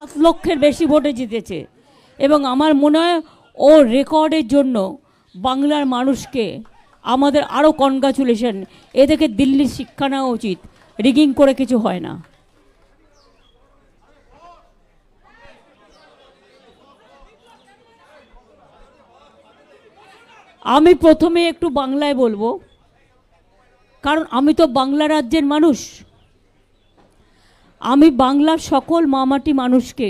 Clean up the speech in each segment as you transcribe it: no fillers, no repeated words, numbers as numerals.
7 লক্ষের বেশি ভোটে জিতেছে এবং আমার মনে হয় ও রেকর্ডের জন্য বাংলার মানুষকে আমাদের আরও কনগ্রাচুলেশন। এদেরকে দিল্লির শিক্ষা নেওয়া উচিত, রিগিং করে কিছু হয় না। আমি প্রথমে একটু বাংলায় বলবো, কারণ আমি তো বাংলা রাজ্যের মানুষ। আমি বাংলার সকল মামাটি মানুষকে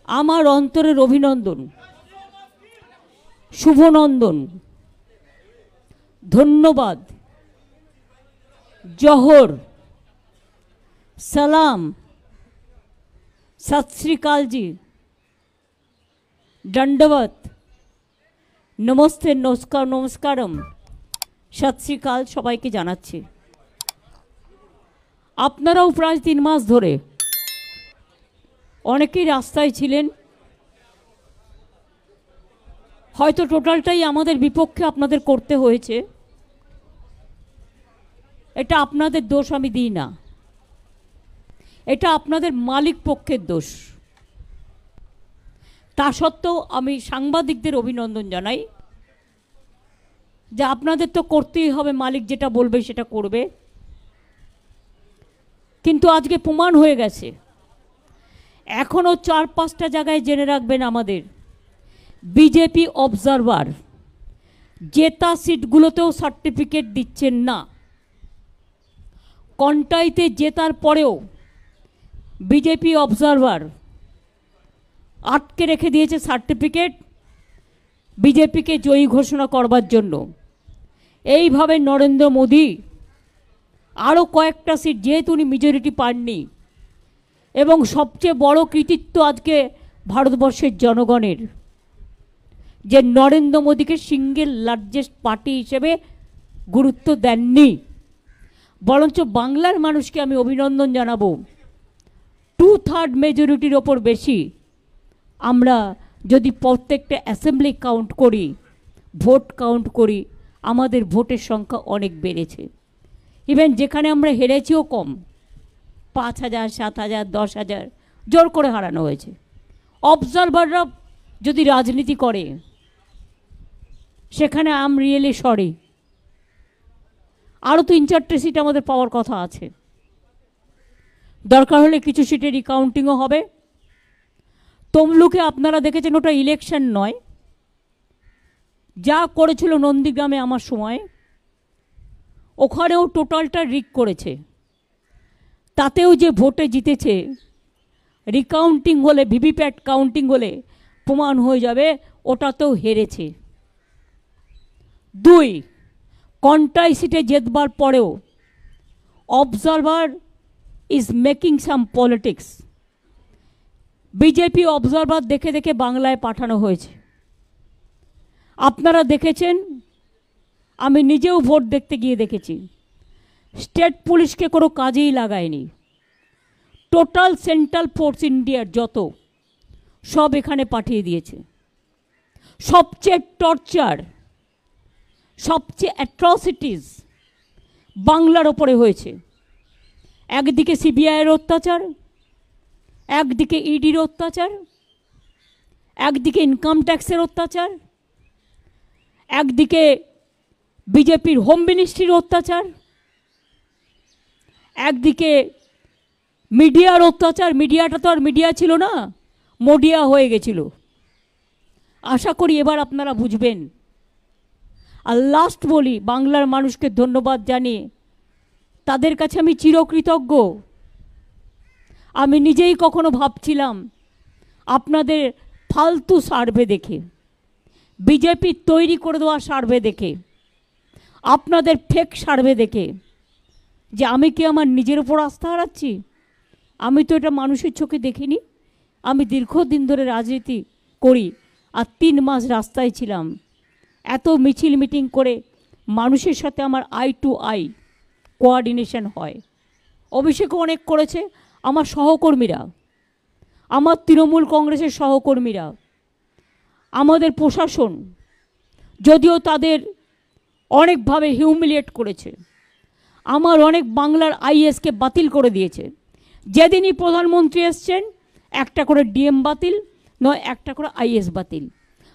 আমার অন্তরের অভিনন্দন, শুভনন্দন, ধন্যবাদ, জোহর, সালাম, সত শ্রী আকাল জি, দণ্ডবত, নমস্তে, নমস্কার, নমস্কারম, সত শ্রী আকাল সবাইকে জানাচ্ছি। আপনারাও প্রায় 3 মাস ধরে অনেকেই রাস্তায় ছিলেন, হয়তো টোটালটাই আমাদের বিপক্ষে আপনাদের করতে হয়েছে। এটা আপনাদের দোষ আমি দিই না, এটা আপনাদের মালিক পক্ষের দোষ। তা সত্ত্বেও আমি সাংবাদিকদের অভিনন্দন জানাই যে আপনাদের তো করতেই হবে, মালিক যেটা বলবে সেটা করবে। কিন্তু আজকে প্রমাণ হয়ে গেছে, এখনও 4-5টা জায়গায় জেনে রাখবেন আমাদের বিজেপি অবজারভার জেতা সিটগুলোতেও সার্টিফিকেট দিচ্ছেন না। কন্টাইতে জেতার পরেও বিজেপি অবজারভার আটকে রেখে দিয়েছে সার্টিফিকেট বিজেপিকে জয়ী ঘোষণা করবার জন্য। এইভাবে নরেন্দ্র মোদী আরও কয়েকটা সিট, যেহেতু উনি মেজরিটি পাননি, এবং সবচেয়ে বড় কৃতিত্ব আজকে ভারতবর্ষের জনগণের যে নরেন্দ্র মোদীকে সিঙ্গেল লার্জেস্ট পার্টি হিসেবে গুরুত্ব দেননি, বরঞ্চ বাংলার মানুষকে আমি অভিনন্দন জানাবো। 2/3 মেজরিটির ওপর বেশি আমরা যদি প্রত্যেকটা অ্যাসেম্বলি কাউন্ট করি, ভোট কাউন্ট করি, আমাদের ভোটের সংখ্যা অনেক বেড়েছে। ইভেন যেখানে আমরা হেরেছিও কম, 5,000, 7,000, 10,000 জোর করে হারানো হয়েছে। অবজারভাররা যদি রাজনীতি করে সেখানে আই এম রিয়েলি সরি। আরও 3-4টে সিট আমাদের পাওয়ার কথা আছে, দরকার হলে কিছু সিটে রিকাউন্টিংও হবে। তমলুকে আপনারা দেখেছেন, ওটা ইলেকশন নয়, যা করেছিল নন্দীগ্রামে আমার সময়, ওখানেও টোটালটা রিক করেছে। তাতেও যে ভোটে জিতেছে, রিকাউন্টিং হলে, ভিভিপ্যাট কাউন্টিং হলে প্রমাণ হয়ে যাবে ওটাতেও হেরেছে। 2, কন্টাই সিটে জেতবার পরেও observer is making some politics. BJP observer দেখে দেখে বাংলায় পাঠানো হয়েছে। আপনারা দেখেছেন, আমি নিজেও ভোট দেখতে গিয়ে দেখেছি, স্টেট পুলিশকে কোনো কাজেই লাগায়নি। টোটাল সেন্ট্রাল ফোর্স ইন্ডিয়ার যত সব এখানে পাঠিয়ে দিয়েছে। সবচেয়ে টর্চার, সবচেয়ে অ্যাট্রসিটিস বাংলার ওপরে হয়েছে। একদিকে সিবিআইয়ের অত্যাচার, একদিকে ইডির অত্যাচার, একদিকে ইনকাম ট্যাক্সের অত্যাচার, একদিকে বিজেপির হোম মিনিস্ট্রির অত্যাচার, একদিকে মিডিয়ার অত্যাচার। মিডিয়াটা তো আর মিডিয়া ছিল না, মোডিয়া হয়ে গেছিল। আশা করি এবার আপনারা বুঝবেন। আর লাস্ট বলি, বাংলার মানুষকে ধন্যবাদ জানিয়ে তাদের কাছে আমি চিরকৃতজ্ঞ। আমি নিজেই কখনো ভাবছিলাম আপনাদের ফালতু সার্ভে দেখে, বিজেপি তৈরি করে দেওয়া সার্ভে দেখে, আপনাদের ফেক সার্ভে দেখে, যে আমি কি আমার নিজের উপর আস্থা হারাচ্ছি? আমি তো এটা মানুষের চোখে দেখিনি। আমি দীর্ঘদিন ধরে রাজনীতি করি, আর 3 মাস রাস্তায় ছিলাম। এত মিছিল মিটিং করে মানুষের সাথে আমার আই টু আই কোঅর্ডিনেশন হয়। অভিষেকও অনেক করেছে আমার সহকর্মীরা, আমার তৃণমূল কংগ্রেসের সহকর্মীরা, আমাদের প্রশাসন, যদিও তাদের অনেকভাবে হিউমিলিয়েট করেছে। আমার অনেক বাংলার আইএসকে বাতিল করে দিয়েছে, যেদিনই প্রধানমন্ত্রী এসছেন একটা করে ডিএম বাতিল, নয় একটা করে আইএস বাতিল।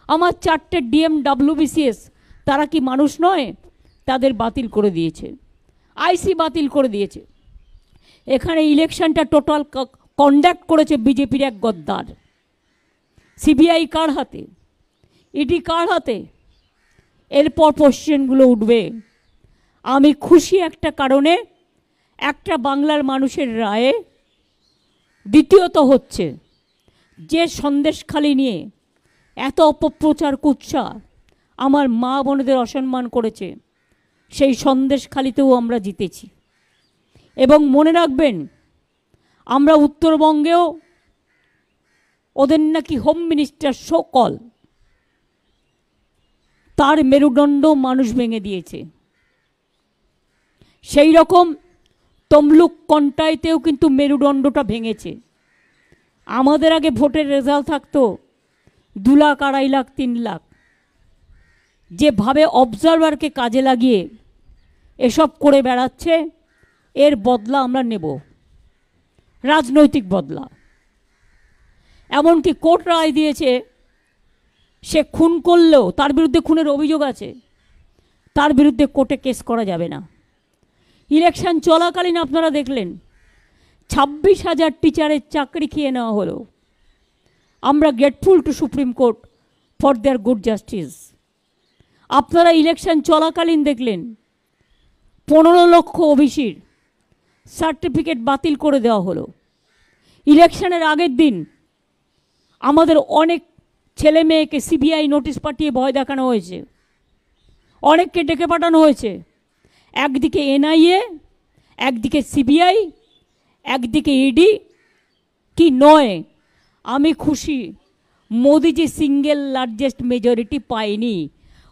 আমার 4টে ডিএম WBCS, তারা কি মানুষ নয়? তাদের বাতিল করে দিয়েছে, আইসি বাতিল করে দিয়েছে। এখানে ইলেকশনটা টোটাল কন্ডাক্ট করেছে বিজেপির এক গদ্দার। সিবিআই কার হাতে? ইডি কার হাতে? এরপর কোশ্চেনগুলো উঠবে। আমি খুশি একটা কারণে, একটা বাংলার মানুষের রায়ে। দ্বিতীয়ত হচ্ছে যে সন্দেশখালি নিয়ে এত অপপ্রচার কুৎসা আমার মা বোনেদের অসম্মান করেছে, সেই সন্দেশখালিতেও আমরা জিতেছি। এবং মনে রাখবেন, আমরা উত্তরবঙ্গেও ওদের নাকি হোম মিনিস্টার সকল, তার মেরুদণ্ড মানুষ ভেঙে দিয়েছে। সেই রকম তমলুক কন্টাইতেও কিন্তু মেরুদণ্ডটা ভেঙেছে। আমাদের আগে ভোটের রেজাল্ট থাকতো 2 লাখ, 2.5 লাখ, 3 লাখ। যেভাবে অবজারভারকে কাজে লাগিয়ে এসব করে বেড়াচ্ছে, এর বদলা আমরা নেব, রাজনৈতিক বদলা। এমনকি কোর্ট রায় দিয়েছে, সে খুন করলেও, তার বিরুদ্ধে খুনের অভিযোগ আছে, তার বিরুদ্ধে কোর্টে কেস করা যাবে না। ইলেকশন চলাকালীন আপনারা দেখলেন 26,000 টিচারের চাকরি খেয়ে নেওয়া হলো। আমরা grateful to supreme court for their good justice. আপনারা ইলেকশন চলাকালীন দেখলেন 15 লক্ষ ওবিসির সার্টিফিকেট বাতিল করে দেওয়া হলো। ইলেকশনের আগের দিন আমাদের অনেক ছেলে মেয়েকে সিবিআই নোটিশ পাঠিয়ে ভয় দেখানো হয়েছে, অনেককে ডেকে পাঠানো হয়েছে। একদিকে এনআইএ, একদিকে সিবিআই, একদিকে ইডি। কি নয়, আমি খুশি মোদিজি সিঙ্গেল লার্জেস্ট মেজরিটি পায়নি।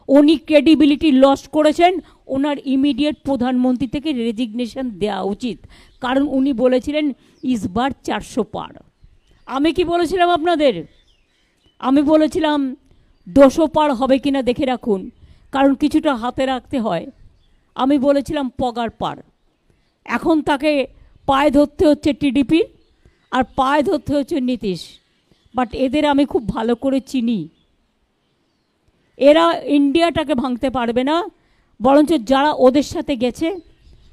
উনি ক্রেডিবিলিটি লস করেছেন। ওনার ইমিডিয়েট প্রধানমন্ত্রী থেকে রেজিগনেশন দেওয়া উচিত, কারণ উনি বলেছিলেন ইসবার 400 পার। আমি কি বলেছিলাম আপনাদের? আমি বলেছিলাম 200 পার হবে কিনা দেখে রাখুন, কারণ কিছুটা হাতে রাখতে হয়। আমি বলেছিলাম পগার পার। এখন তাকে পায়ে ধরতে হচ্ছে টিডিপি, আর পায়ে ধরতে হচ্ছে নীতিশ। বাট এদের আমি খুব ভালো করে চিনি। এরা ইন্ডিয়াটাকে ভাঙতে পারবে না, বরঞ্চ যারা ওদের সাথে গেছে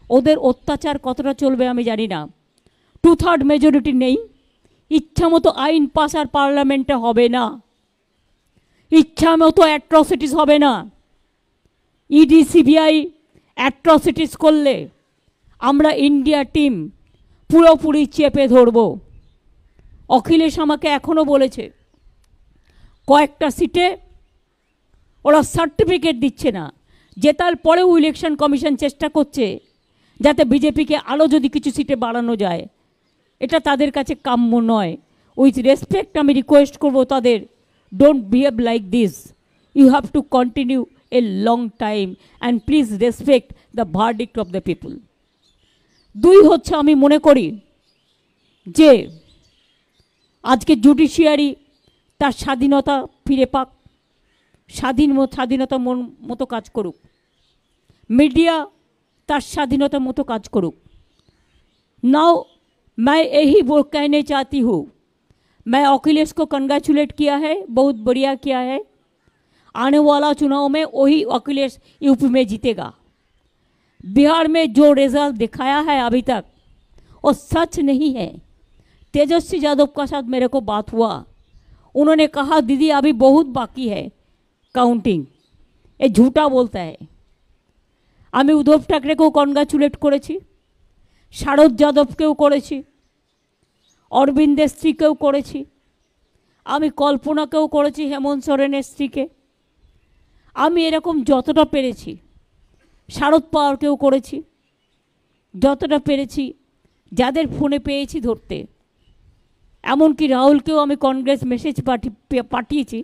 ওদের অত্যাচার কতটা চলবে আমি জানি না। 2/3 মেজরিটি নেই, ইচ্ছা মতো আইন পাস আর পার্লামেন্টে হবে না, ইচ্ছা মতো অ্যাট্রসিটিস হবে না। ইডি সিবিআই অ্যাট্রসিটিস করলে আমরা ইন্ডিয়া টিম পুরোপুরি চেপে ধরব। অখিলেশ আমাকে এখনও বলেছে কয়েকটা সিটে ওরা সার্টিফিকেট দিচ্ছে না, জেতার পরেও ইলেকশন কমিশন চেষ্টা করছে যাতে বিজেপিকে আরও যদি কিছু সিটে বাড়ানো যায়। এটা তাদের কাছে কাম্য নয়। উইথ রেসপেক্ট আমি রিকোয়েস্ট করব তাদের, don't behave like this. You have to continue a long time and please respect the verdict of the people. 2 হচ্ছে, আমি মনে করি যে আজকে জুডিশিয়ারি তার স্বাধীনতা ফিরে পাক, স্বাধীনতা মতো কাজ করুক, मीडिया तार स्वाधीनता मतो काज करुक। नाउ मैं यही वो कहने चाहती हूँ, मैं अखिलेश को कंग्रेचुलेट किया है, बहुत बढ़िया किया है। आने वाला चुनाव में वही अखिलेश यूपी में जीतेगा। बिहार में जो रिजल्ट दिखाया है अभी तक वो सच नहीं है। तेजस्वी यादव का साथ मेरे को बात हुआ, उन्होंने कहा दीदी अभी बहुत बाकी है काउंटिंग, ये झूठा बोलता है। आमी उद्धव ठाकरे को कन्ग्रेचुलेट करेছি, শারদ যাদবকেও করেছি, অরবিন্দের স্ত্রীকেও করেছি, আমি কল্পনাকেও করেছি, হেমন্ত সোরেনের স্ত্রীকে। আমি এরকম যতটা পেরেছি, শারদ পাওয়ারকেও করেছি, যতটা পেরেছি যাদের ফোনে পেয়েছি ধরতে। এমনকি রাহুলকেও আমি কংগ্রেস মেসেজ পাঠিয়েছি,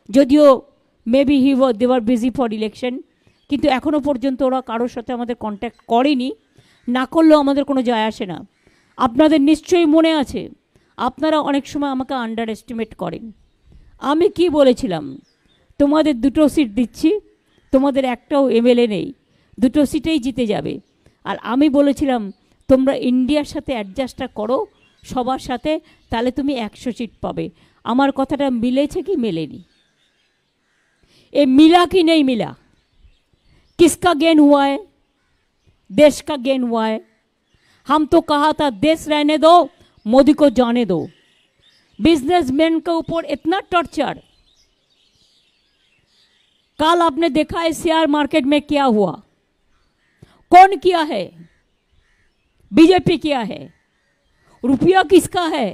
যদিও maybe they were busy for election, কিন্তু এখনও পর্যন্ত ওরা কারোর সাথে আমাদের কন্ট্যাক্ট করেনি। না করলেও আমাদের কোনো যায় আসে না। আপনাদের নিশ্চয়ই মনে আছে, আপনারা অনেক সময় আমাকে আন্ডার এস্টিমেট করেন। আমি কি বলেছিলাম, তোমাদের 2টো সিট দিচ্ছি, তোমাদের একটাও এমএলএ নেই, 2টো সিটেই জিতে যাবে। আর আমি বলেছিলাম তোমরা ইন্ডিয়ার সাথে অ্যাডজাস্টটা করো সবার সাথে, তাহলে তুমি 100 सीट পাবে। আমার কথাটা মিলেছে কি মেলেনি? ये मिला कि नहीं मिला? किसका गेन हुआ है? देश का गेन हुआ है। हम तो कहा था देश रहने दो, मोदी को जाने दो। बिजनेसमैन के ऊपर इतना टॉर्चर। कल आपने देखा है शेयर मार्केट में क्या हुआ, कौन किया है? बीजेपी किया है। रुपया किसका है?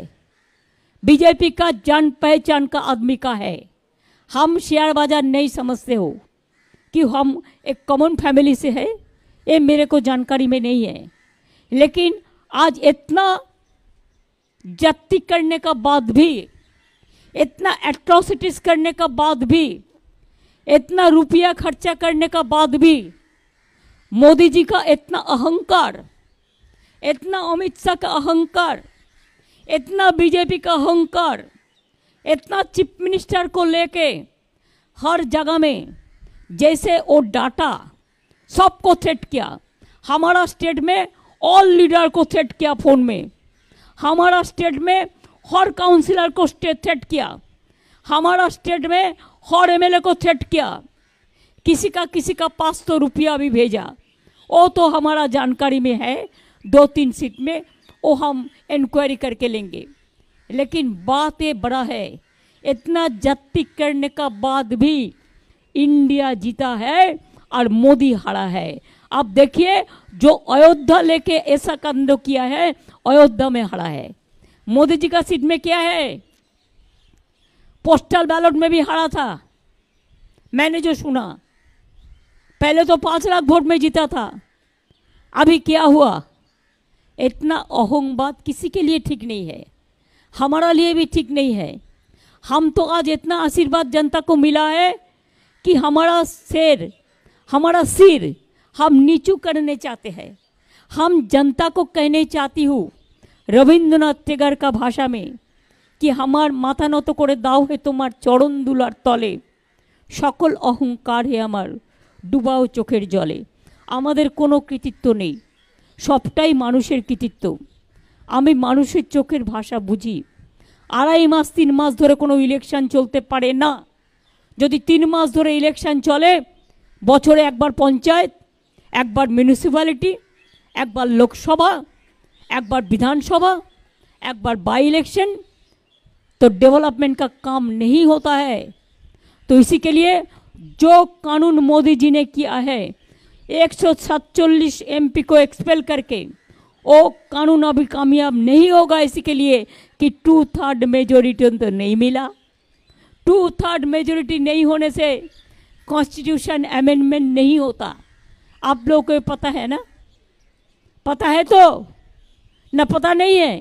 बीजेपी का, जान पहचान का आदमी का है। हम शेयर बाजार नहीं समझते हो कि हम एक कॉमन फैमिली से है, ये मेरे को जानकारी में नहीं है। लेकिन आज इतना जाति करने का बाद भी, इतना एट्रोसिटीज करने का बाद भी, इतना रुपया खर्चा करने का बाद भी, मोदी जी का इतना अहंकार, इतना अमित शाह का अहंकार, इतना बीजेपी का अहंकार, इतना चीफ मिनिस्टर को लेके हर जगह में जैसे वो डाटा सबको थ्रेट किया। हमारा स्टेट में ऑल लीडर को थ्रेट किया फोन में, हमारा स्टेट में हर काउंसिलर को थ्रेट किया, हमारा स्टेट में हर एमएलए को थ्रेट किया। किसी का पास तो रुपया भी भेजा, वो तो हमारा जानकारी में है। 2-3 सीट में वो हम इंक्वायरी करके लेंगे। लेकिन बात ये बड़ा है, इतना जाति करने का बाद भी इंडिया जीता है और मोदी हारा है। अब देखिए जो अयोध्या लेके ऐसा कांड किया है, अयोध्या में हारा है। मोदी जी का सीट में क्या है? पोस्टल बैलेट में भी हारा था, मैंने जो सुना। पहले तो 5 लाख वोट में जीता था, अभी क्या हुआ? इतना अहंबाद किसी के लिए ठीक नहीं है, हमारा लिए भी ठीक नहीं है। हम तो आज इतना आशीर्वाद जनता को मिला है कि हमारा सिर हम नीचू करने चाहते हैं। हम जनता को कहने चाहती हूँ रविंद्रनाथ टैगोर का भाषा में कि हमार माथा নত করে দাও হে তোমার চরণ দুলার তলে, সকল অহংকার হে আমার ডুবাও চোখের জলে। আমাদের কোনো কৃতিত্ব নেই, সবটাই মানুষের কৃতিত্ব। আমি মানুষের চোখের ভাষা বুঝি। 2.5 মাস 3 মাস ধরে কোনো ইলেকশন চলতে পারে না। যদি 3 মাস ধরে ইলেকশন চলে, বছরে একবার পঞ্চায়েত, একবার মিউনিসিপ্যালিটি, একবার लोकसभा, একবার विधानसभा, একবার बाई इलेक्शन, तो डेवलपमेंट का काम नहीं होता है। तो इसी के लिए जो कानून मोदी जी ने किया है, 147 एमपी को एक्सपेल करके, वो कानून अभी कामयाब नहीं होगा। इसी के लिए कि 2/3 मेजोरिटी तो नहीं मिला। 2/3 मेजोरिटी नहीं होने से कॉन्स्टिट्यूशन अमेंडमेंट नहीं होता। आप लोगों को पता है ना? पता है तो न पता नहीं है।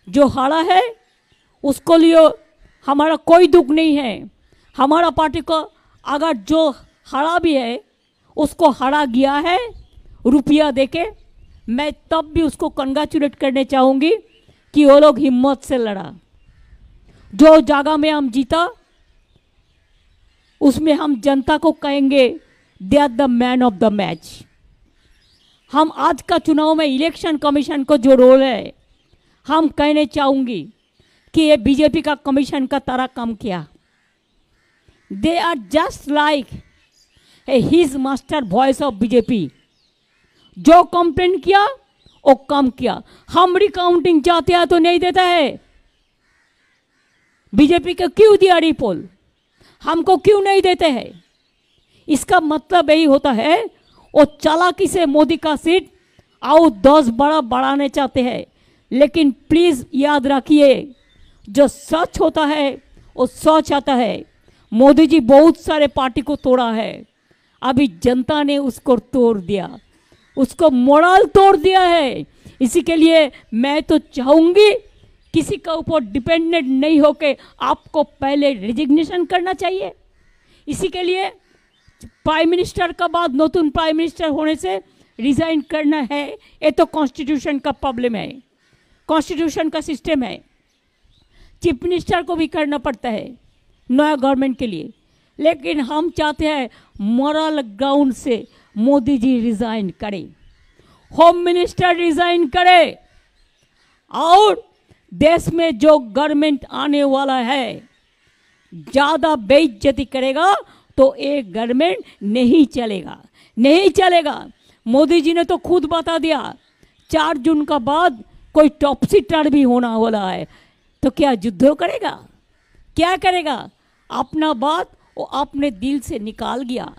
जो हारा है उसको लिए हमारा कोई दुख नहीं है। हमारा पार्टी को अगर जो हारा भी है उसको हारा गया है रुपया देके, मैं तब भी उसको कंग्रेचुलेट करने चाहूँगी कि वो लोग हिम्मत से लड़ा। जो जगह में हम जीता उसमें हम जनता को कहेंगे they are the man of the match. हम आज का चुनाव में इलेक्शन कमीशन को जो रोल है, हम कहने चाहूँगी कि ये बीजेपी का कमीशन का तरह काम किया। They are just like his master voice of BJP. जो कंप्लेन किया वो कम किया। हम रिकाउंटिंग चाहते हैं तो नहीं देता है। बीजेपी को क्यों दिया रिपोल, हमको क्यों नहीं देते हैं? इसका मतलब यही होता है वो चालाकी से मोदी का सीट और 10 बड़ा बढ़ाने चाहते हैं। लेकिन प्लीज याद रखिए जो सच होता है वो सच आता है। मोदी जी बहुत सारे पार्टी को तोड़ा है, अभी जनता ने उसको तोड़ दिया, उसको मोरल तोड़ दिया है। इसी के लिए मैं तो चाहूँगी किसी का ऊपर डिपेंडेंट नहीं होके आपको पहले रिजिग्नेशन करना चाहिए। इसी के लिए प्राइम मिनिस्टर का बाद नतून प्राइम मिनिस्टर होने से रिजाइन करना है। ये तो कॉन्स्टिट्यूशन का प्रॉब्लम है, कॉन्स्टिट्यूशन का सिस्टम है। चीफ मिनिस्टर को भी करना पड़ता है नया गवर्नमेंट के लिए। लेकिन हम चाहते हैं मॉरल ग्राउंड से मोदी जी रिजाइन करें। होम मिनिस्टर रिजाइन करे और देश में जो गवर्नमेंट आने वाला है ज्यादा बेइज्जती करेगा तो एक गवर्नमेंट नहीं चलेगा, नहीं चलेगा। मोदी जी ने तो खुद बता दिया 4 जून का बाद कोई टॉपसी टर्न भी होना वाला है, तो क्या युद्ध करेगा, क्या करेगा? अपना बात वो अपने दिल से निकाल गया।